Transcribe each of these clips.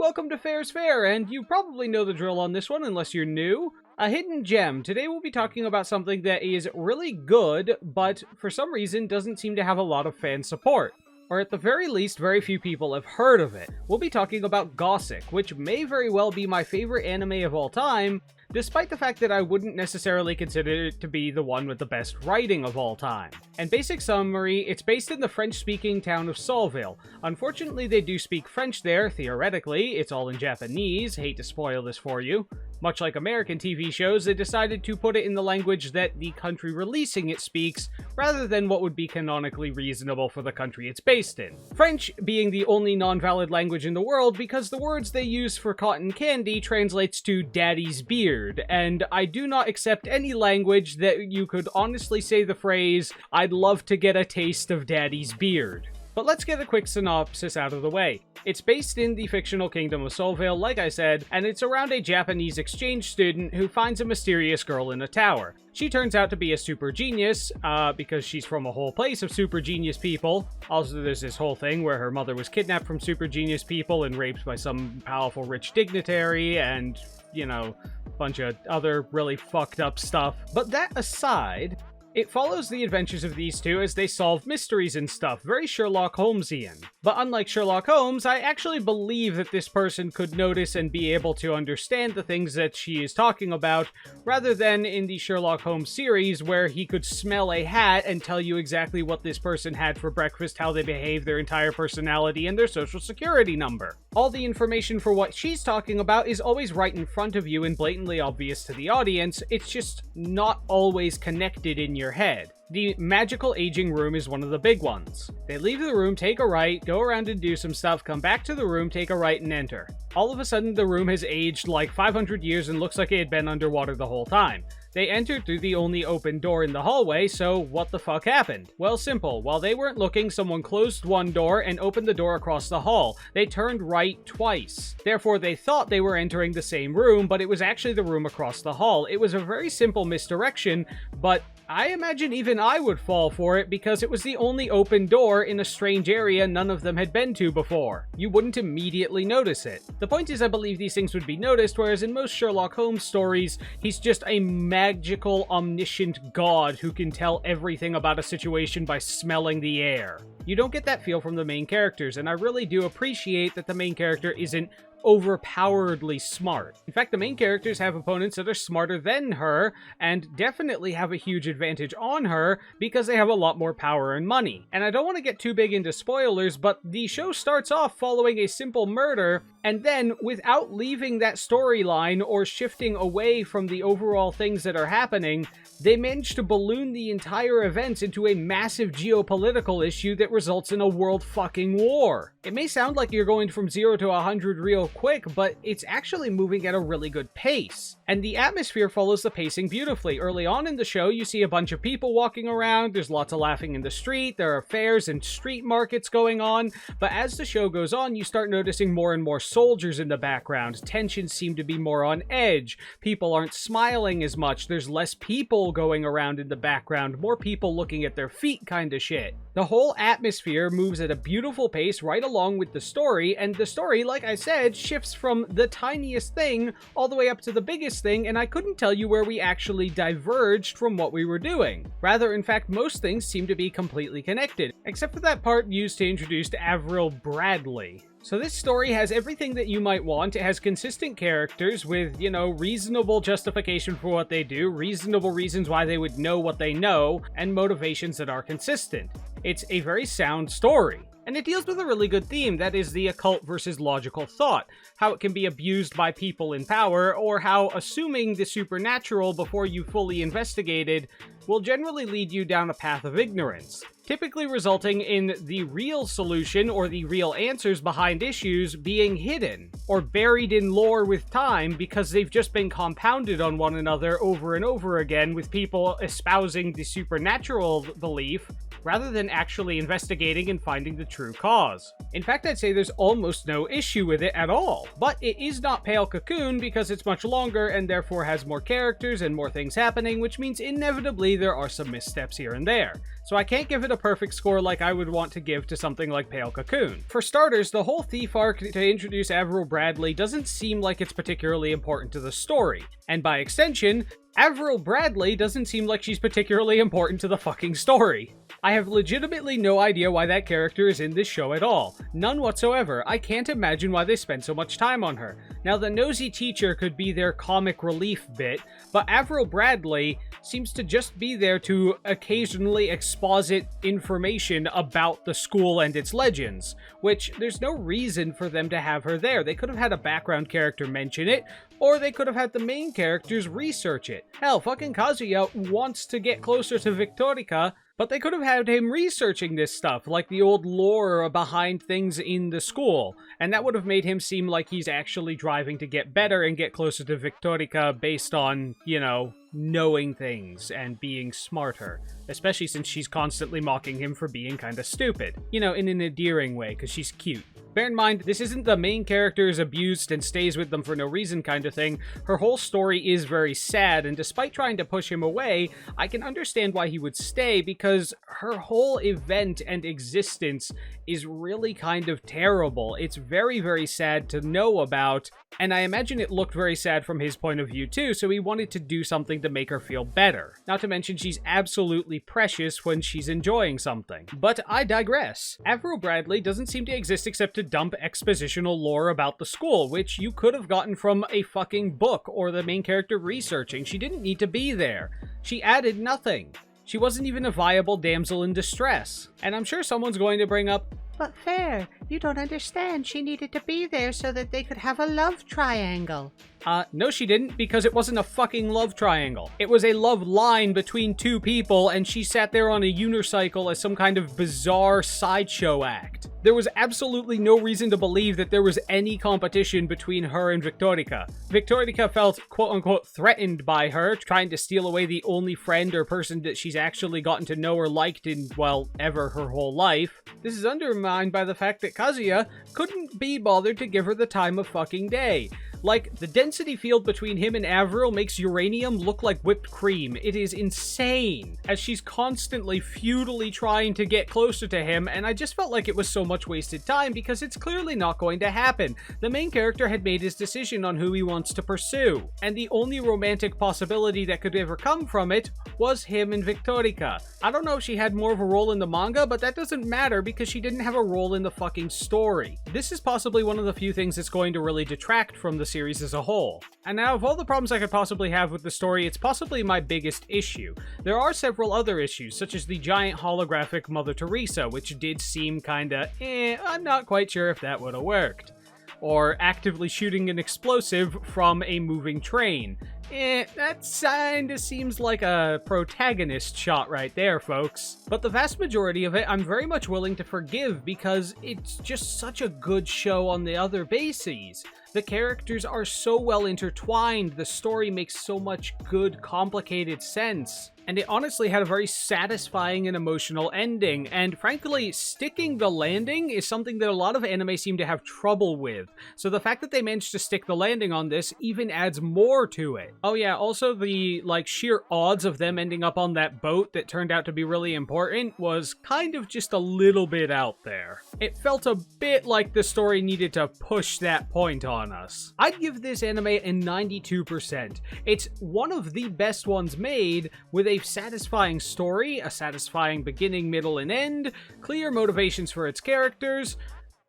welcome to Fair's Fair, and you probably know the drill on this one unless you're new. A hidden gem. Today we'll be talking about something that is really good, but for some reason doesn't seem to have a lot of fan support. Or at the very least, very few people have heard of it. We'll be talking about Gosick, which may very well be my favorite anime of all time, despite the fact that I wouldn't necessarily consider it to be the one with the best writing of all time. And basic summary, it's based in the French-speaking town of Solville. Unfortunately, they do speak French there, theoretically. It's all in Japanese, hate to spoil this for you. Much like American TV shows, they decided to put it in the language that the country releasing it speaks, rather than what would be canonically reasonable for the country it's based in. French being the only non-valid language in the world because the words they use for cotton candy translates to daddy's beard, and I do not accept any language that you could honestly say the phrase, "I'd love to get a taste of daddy's beard." But let's get a quick synopsis out of the way. It's based in the fictional kingdom of Solville, like I said, and it's around a Japanese exchange student who finds a mysterious girl in a tower. She turns out to be a super genius, because she's from a whole place of super genius people. Also, there's this whole thing where her mother was kidnapped from super genius people and raped by some powerful rich dignitary, and, you know, a bunch of other really fucked up stuff. But that aside, it follows the adventures of these two as they solve mysteries and stuff, very Sherlock Holmesian. But unlike Sherlock Holmes, I actually believe that this person could notice and be able to understand the things that she is talking about, rather than in the Sherlock Holmes series where he could smell a hat and tell you exactly what this person had for breakfast, how they behave, their entire personality, and their social security number. All the information for what she's talking about is always right in front of you and blatantly obvious to the audience, it's just not always connected in your head. The magical aging room is one of the big ones. They leave the room, take a right, go around and do some stuff, come back to the room, take a right, and enter. All of a sudden, the room has aged like 500 years and looks like it had been underwater the whole time. They entered through the only open door in the hallway, so what the fuck happened? Well, simple. While they weren't looking, someone closed one door and opened the door across the hall. They turned right twice. Therefore, they thought they were entering the same room, but it was actually the room across the hall. It was a very simple misdirection, but I imagine even I would fall for it because it was the only open door in a strange area none of them had been to before. You wouldn't immediately notice it. The point is, I believe these things would be noticed, whereas in most Sherlock Holmes stories, he's just a magical, omniscient god who can tell everything about a situation by smelling the air. You don't get that feel from the main characters, and I really do appreciate that the main character isn't overpoweredly smart. In fact, the main characters have opponents that are smarter than her, and definitely have a huge advantage on her because they have a lot more power and money. And I don't want to get too big into spoilers, but the show starts off following a simple murder, and then, without leaving that storyline or shifting away from the overall things that are happening, they manage to balloon the entire events into a massive geopolitical issue that results in a world fucking war. It may sound like you're going from 0 to 100 real quick, but it's actually moving at a really good pace. And the atmosphere follows the pacing beautifully. Early on in the show, you see a bunch of people walking around, there's lots of laughing in the street, there are fairs and street markets going on, but as the show goes on, you start noticing more and more soldiers in the background. Tensions seem to be more on edge. People aren't smiling as much. There's less people going around in the background. More people looking at their feet kind of shit. The whole atmosphere moves at a beautiful pace right along with the story, and the story, like I said, shifts from the tiniest thing all the way up to the biggest thing, and I couldn't tell you where we actually diverged from what we were doing. Rather, in fact, most things seem to be completely connected, except for that part used to introduce Avril Bradley. So this story has everything that you might want. It has consistent characters with, you know, reasonable justification for what they do, reasonable reasons why they would know what they know, and motivations that are consistent. It's a very sound story. And it deals with a really good theme, that is the occult versus logical thought, how it can be abused by people in power, or how assuming the supernatural before you fully investigated will generally lead you down a path of ignorance, typically resulting in the real solution or the real answers behind issues being hidden, or buried in lore with time because they've just been compounded on one another over and over again with people espousing the supernatural belief rather than actually investigating and finding the true cause. In fact, I'd say there's almost no issue with it at all. But it is not Pale Cocoon because it's much longer and therefore has more characters and more things happening, which means inevitably there are some missteps here and there. So I can't give it a perfect score like I would want to give to something like Pale Cocoon. For starters, the whole thief arc to introduce Avril Bradley doesn't seem like it's particularly important to the story, and by extension, Avril Bradley doesn't seem like she's particularly important to the fucking story. I have legitimately no idea why that character is in this show at all. None whatsoever. I can't imagine why they spend so much time on her. Now, the nosy teacher could be their comic relief bit, but Avril Bradley seems to just be there to occasionally exposit information about the school and its legends, which there's no reason for them to have her there. They could have had a background character mention it, or they could have had the main characters research it. Hell, fucking Kazuya wants to get closer to Victorica, but they could have had him researching this stuff, like the old lore behind things in the school, and that would have made him seem like he's actually driving to get better and get closer to Victorica based on, you know, knowing things and being smarter, especially since she's constantly mocking him for being kinda stupid. You know, in an endearing way, because she's cute. Bear in mind, this isn't the main character is abused and stays with them for no reason kind of thing. Her whole story is very sad, and despite trying to push him away, I can understand why he would stay, because her whole event and existence is really kind of terrible. It's very, very sad to know about, and I imagine it looked very sad from his point of view too, so he wanted to do something to make her feel better. Not to mention she's absolutely precious when she's enjoying something. But I digress. Avril Bradley doesn't seem to exist except to dump expositional lore about the school, which you could have gotten from a fucking book or the main character researching. She didn't need to be there. She added nothing. She wasn't even a viable damsel in distress. And I'm sure someone's going to bring up, "But Fair, you don't understand. She needed to be there so that they could have a love triangle." No she didn't, because it wasn't a fucking love triangle. It was a love line between two people, and she sat there on a unicycle as some kind of bizarre sideshow act. There was absolutely no reason to believe that there was any competition between her and Victorica. Victorica felt quote-unquote threatened by her, trying to steal away the only friend or person that she's actually gotten to know or liked in, well, ever her whole life. This is undermined by the fact that Kazuya couldn't be bothered to give her the time of fucking day. Like, the density field between him and Avril makes uranium look like whipped cream. It is insane, as she's constantly futilely trying to get closer to him, and I just felt like it was so much wasted time because it's clearly not going to happen. The main character had made his decision on who he wants to pursue, and the only romantic possibility that could ever come from it was him and Victorica. I don't know if she had more of a role in the manga, but that doesn't matter because she didn't have a role in the fucking story. This is possibly one of the few things that's going to really detract from the series as a whole. And now, of all the problems I could possibly have with the story, it's possibly my biggest issue. There are several other issues, such as the giant holographic Mother Teresa, which did seem kinda I'm not quite sure if that would have worked. Or actively shooting an explosive from a moving train. That kinda seems like a protagonist shot right there, folks. But the vast majority of it, I'm very much willing to forgive because it's just such a good show on the other bases. The characters are so well intertwined, the story makes so much good, complicated sense. And it honestly had a very satisfying and emotional ending, and frankly, sticking the landing is something that a lot of anime seem to have trouble with. So the fact that they managed to stick the landing on this even adds more to it. Oh yeah, also the, sheer odds of them ending up on that boat that turned out to be really important was kind of just a little bit out there. It felt a bit like the story needed to push that point on us. I'd give this anime a 92%. It's one of the best ones made, with a satisfying story, a satisfying beginning, middle, and end, clear motivations for its characters,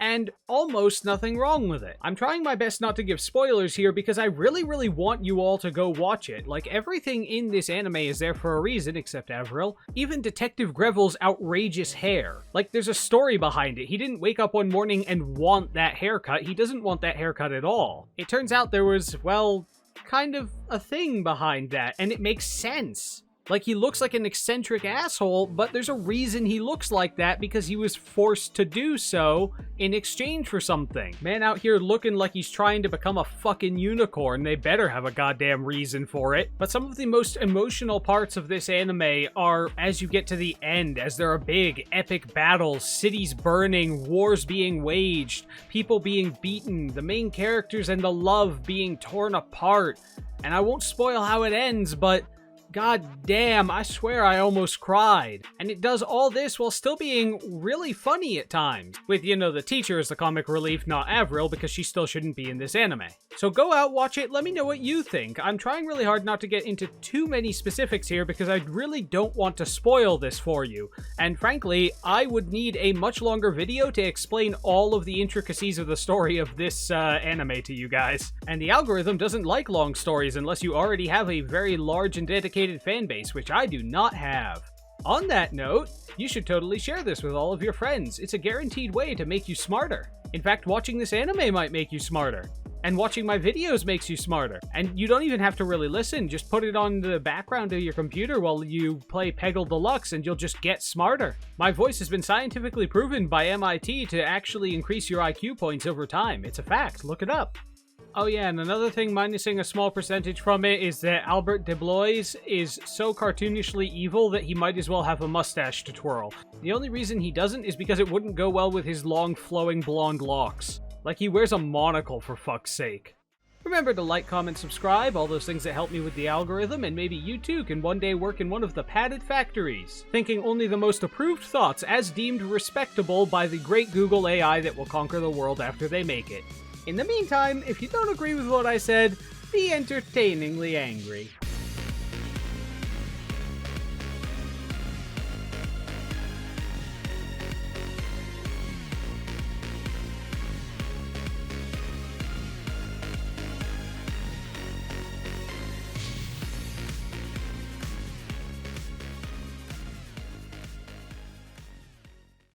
and almost nothing wrong with it. I'm trying my best not to give spoilers here because I really, really want you all to go watch it. Like, everything in this anime is there for a reason, except Avril. Even Detective Greville's outrageous hair. Like, there's a story behind it. He didn't wake up one morning and want that haircut. He doesn't want that haircut at all. It turns out there was, well, kind of a thing behind that, and it makes sense. Like, he looks like an eccentric asshole, but there's a reason he looks like that, because he was forced to do so in exchange for something. Man out here looking like he's trying to become a fucking unicorn. They better have a goddamn reason for it. But some of the most emotional parts of this anime are as you get to the end, as there are big, epic battles, cities burning, wars being waged, people being beaten, the main characters and the love being torn apart. And I won't spoil how it ends, but God damn, I swear I almost cried. And it does all this while still being really funny at times. With, you know, the teacher as the comic relief, not Avril, because she still shouldn't be in this anime. So go out, watch it, let me know what you think. I'm trying really hard not to get into too many specifics here because I really don't want to spoil this for you. And frankly, I would need a much longer video to explain all of the intricacies of the story of this anime to you guys. And the algorithm doesn't like long stories unless you already have a very large and dedicated fan base, which I do not have. On that note, you should totally share this with all of your friends. It's a guaranteed way to make you smarter. In fact, watching this anime might make you smarter. And watching my videos makes you smarter. And you don't even have to really listen, just put it on the background of your computer while you play Peggle Deluxe and you'll just get smarter. My voice has been scientifically proven by MIT to actually increase your IQ points over time. It's a fact, look it up. Oh yeah, and another thing minusing a small percentage from it is that Albert de Blois is so cartoonishly evil that he might as well have a mustache to twirl. The only reason he doesn't is because it wouldn't go well with his long flowing blonde locks. Like he wears a monocle for fuck's sake. Remember to like, comment, subscribe, all those things that help me with the algorithm, and maybe you too can one day work in one of the padded factories, thinking only the most approved thoughts as deemed respectable by the great Google AI that will conquer the world after they make it. In the meantime, if you don't agree with what I said, be entertainingly angry.